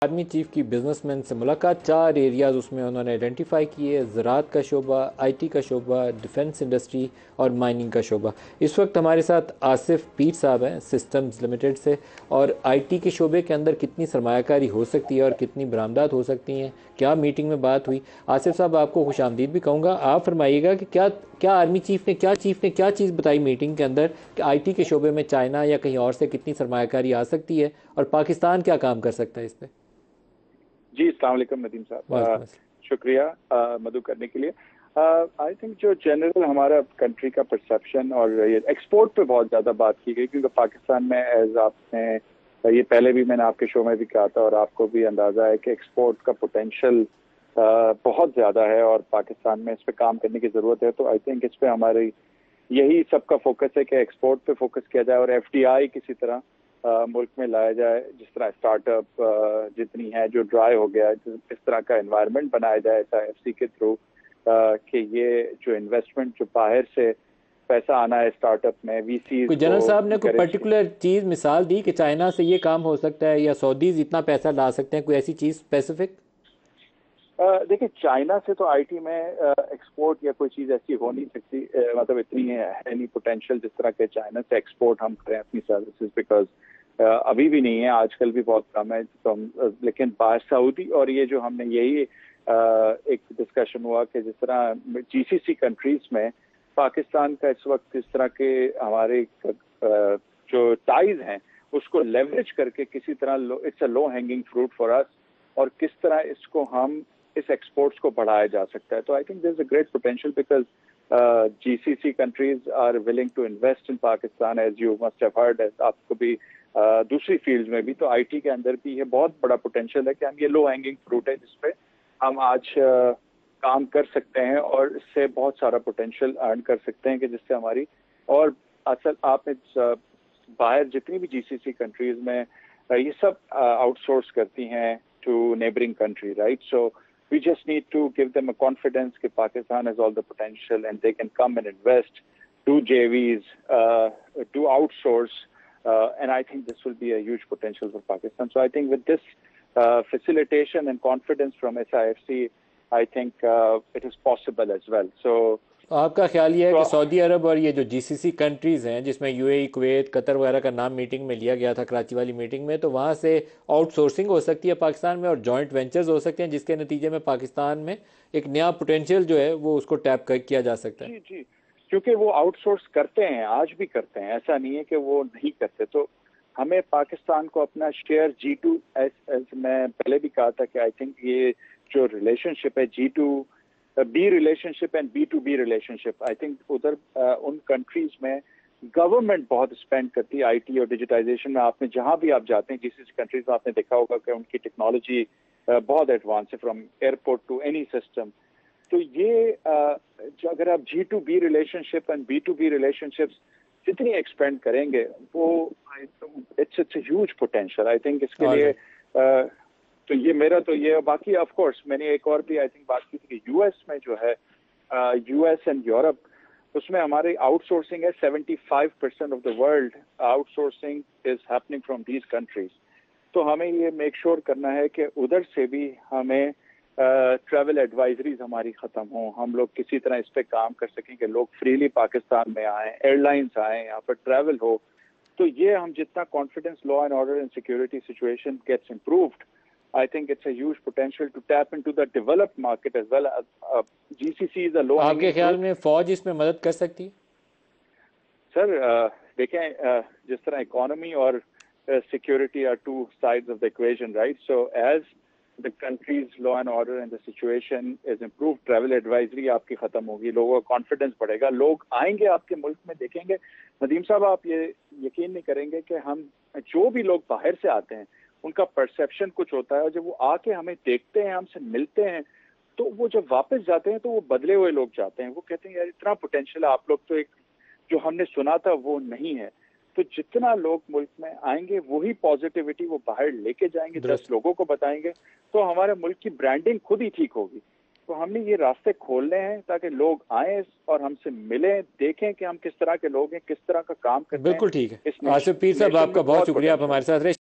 Army chief کی business man سے ملاقات، 4 ایریاز اس میں انہوں نے آئیڈینٹیفائی کیے: زراعت کا شعبہ، آئی ٹی کا شعبہ، ڈیفنس انڈسٹری اور مائننگ کا شعبہ۔ اس وقت ہمارے ساتھ آصف پیر صاحب ہیں سسٹمز لمیٹڈ سے، اور آئی ٹی کے شعبے کے اندر کتنی سرمایہ کاری ہو سکتی ہے اور کتنی برآمدات ہو سکتی ہیں، کیا میٹنگ میں بات ہوئی؟ آصف صاحب آپ کو خوش آمدید بھی کہوں گا۔ آپ فرمائیے گا کہ کیا آرمی چیف نے کیا چیز بتائی میٹنگ کے اندر کہ آئی ٹی کے شعبے میں چائنا یا کہیں اور سے کتنی سرمایہ کاری آ سکتی ہے اور پاکستان کیا کام کر سکتا ہے اس پہ؟ جی السلام علیکم ندیم صاحب، وعلیکم السلام۔ شکریہ مدعو کرنے کے لیے۔ آئی تھنک جو جنرل ہمارا کنٹری کا پرسپشن اور یہ ایکسپورٹ پہ بہت زیادہ بات کی گئی، کیونکہ پاکستان میں ایز آپ نے یہ پہلے بھی میں نے آپ کے شو میں بھی کہا تھا اور آپ کو بھی اندازہ ہے کہ ایکسپورٹ کا پوٹینشیل بہت زیادہ ہے اور پاکستان میں اس پہ کام کرنے کی ضرورت ہے۔ تو آئی تھنک اس پہ ہماری یہی سب کا فوکس ہے کہ ایکسپورٹ پہ فوکس کیا جائے اور ایف ڈی آئی کسی طرح ملک میں لایا جائے، جس طرح اسٹارٹ اپ جتنی ہے جو ڈرائی ہو گیا اس طرح کا انوائرمنٹ بنایا جائے ایف سی کے تھرو، کہ یہ جو انویسٹمنٹ جو باہر سے پیسہ آنا ہے اسٹارٹ اپ میں وی سیز کوئی کو جنرل صاحب نے کوئی انکریج۔ پرٹیکولر چیز مثال دی کہ چائنا سے یہ کام ہو سکتا ہے یا سعودیز اتنا پیسہ لا سکتے ہیں، کوئی ایسی چیز اسپیسیفک؟ دیکھیے چائنا سے تو آئی ٹی میں ایکسپورٹ یا کوئی چیز ایسی ہو نہیں سکتی، مطلب اتنی ہے نہیں پوٹینشیل جس طرح کے چائنا سے ایکسپورٹ ہم کریں اپنی سروسز، بیکاز ابھی بھی نہیں ہے، آج کل بھی بہت کم ہے تو لیکن باہر سعودی اور یہ جو ہم نے یہی ایک ڈسکشن ہوا کہ جس طرح جی سی سی کنٹریز میں پاکستان کا اس وقت اس طرح کے ہمارے جو ٹائز ہیں اس کو لیوریج کر کے کسی طرح it's a low hanging fruit for us, اور کس طرح اس کو ہم اس ایکسپورٹس کو بڑھایا جا سکتا ہے۔ تو I think there is a great potential because G C C countries are willing to invest in Pakistan, as you must have heard, آپ کو بھی دوسری فیلڈ میں بھی، تو آئی ٹی کے اندر بھی یہ بہت بڑا پوٹینشیل ہے کہ ہم یہ لو ہینگنگ فروٹ ہے جس پہ ہم آج کام کر سکتے ہیں اور اس سے بہت سارا پوٹینشیل ارن کر سکتے ہیں کہ جس سے ہماری اور اصل آپ نے باہر جتنی بھی جی سی سی کنٹریز میں یہ سب آؤٹ سورس کرتی ہیں to neighbouring country, right? So we just need to give them a confidence that Pakistan has all the potential and they can come and invest, do JVs, do outsource, and I think this will be a huge potential for Pakistan. So I think with this facilitation and confidence from SIFC, I think it is possible as well. So آپ کا خیال یہ ہے کہ سعودی عرب اور یہ جو جی C C countries ہیں جس میں یو اے ای، کویت، قطر وغیرہ کا نام میٹنگ میں لیا گیا تھا کراچی والی میٹنگ میں، تو وہاں سے آؤٹ سورسنگ ہو سکتی ہے پاکستان میں اور جوائنٹ وینچرز ہو سکتے ہیں جس کے نتیجے میں پاکستان میں ایک نیا پوٹینشیل جو ہے وہ اس کو ٹیپ کیا جا سکتا ہے؟ جی جی، کیونکہ وہ آؤٹ سورس کرتے ہیں، آج بھی کرتے ہیں، ایسا نہیں ہے کہ وہ نہیں کرتے۔ تو ہمیں پاکستان کو اپنا شیئر جی ٹو ایس میں پہلے بھی کہا تھا کہ آئی تھنک یہ جو ریلیشن شپ ہے G to B relationship and B to B relationship, I think ادھر ان کنٹریز میں گورنمنٹ بہت اسپینڈ کرتی ہے آئی ٹی اور ڈیجیٹائزیشن میں۔ آپ نے جہاں بھی آپ جاتے ہیں جس کنٹریز میں آپ نے دیکھا ہوگا کہ ان کی ٹیکنالوجی بہت ایڈوانس ہے، from airport to any system. تو یہ جو اگر آپ G to B relationship and B to B relationships جتنی ایکسپینڈ کریں گے وہ it's a huge potential I think اس کے لیے۔ تو یہ میرا تو یہ باقی آف کورس میں نے ایک اور بھی آئی تھنک بات کی تھی کہ یو ایس میں جو ہے یو ایس اینڈ یورپ، اس میں ہماری آؤٹ سورسنگ ہے 75% of the world out sourcing is happening from these countries. تو ہمیں یہ میک شور کرنا ہے کہ ادھر سے بھی ہمیں ٹریول ایڈوائزریز ہماری ختم ہوں، ہم لوگ کسی طرح اس پہ کام کر سکیں کہ لوگ فریلی پاکستان میں آئیں، ایئر لائنس آئیں، یہاں پر ٹریول ہو۔ تو یہ ہم جتنا confidence law and order and security situation gets improved, I think it's a huge potential to tap into the developed market as well. GCC is a low hanging fruit. آپ کے خیال میں فوج اس میں مدد کر سکتی ہے؟ سر دیکھیں جس طرح اکانومی اور security are two sides of the equation, right? So as the country's law and order and the situation is improved, travel advisory آپ کی ختم ہوگی، لوگوں کا کانفیڈنس بڑھے گا، لوگ آئیں گے آپ کے ملک میں، دیکھیں گے۔ ندیم صاحب آپ یہ یقین نہیں کریں گے کہ ہم جو بھی لوگ باہر سے آتے ہیں ان کا پرسیپشن کچھ ہوتا ہے، اور جب وہ آ کے ہمیں دیکھتے ہیں، ہم سے ملتے ہیں، تو وہ جب واپس جاتے ہیں تو وہ بدلے ہوئے لوگ جاتے ہیں، وہ کہتے ہیں یار اتنا پوٹینشیل ہے، آپ لوگ تو ایک جو ہم نے سنا تھا وہ نہیں ہے۔ تو جتنا لوگ ملک میں آئیں گے وہی پازیٹیوٹی وہ باہر لے کے جائیں گے، 10 لوگوں کو بتائیں گے، تو ہمارے ملک کی برانڈنگ خود ہی ٹھیک ہوگی۔ تو ہم نے یہ راستے کھولنے ہیں تاکہ لوگ آئیں اور ہم سے ملیں، دیکھیں کہ ہم کس طرح کے لوگ ہیں، کس طرح کا کام کرتے ہیں۔ بالکل ٹھیک ہے۔ آصف پیر صاحب آپ کا بہت شکریہ، آپ ہمارے ساتھ رہے۔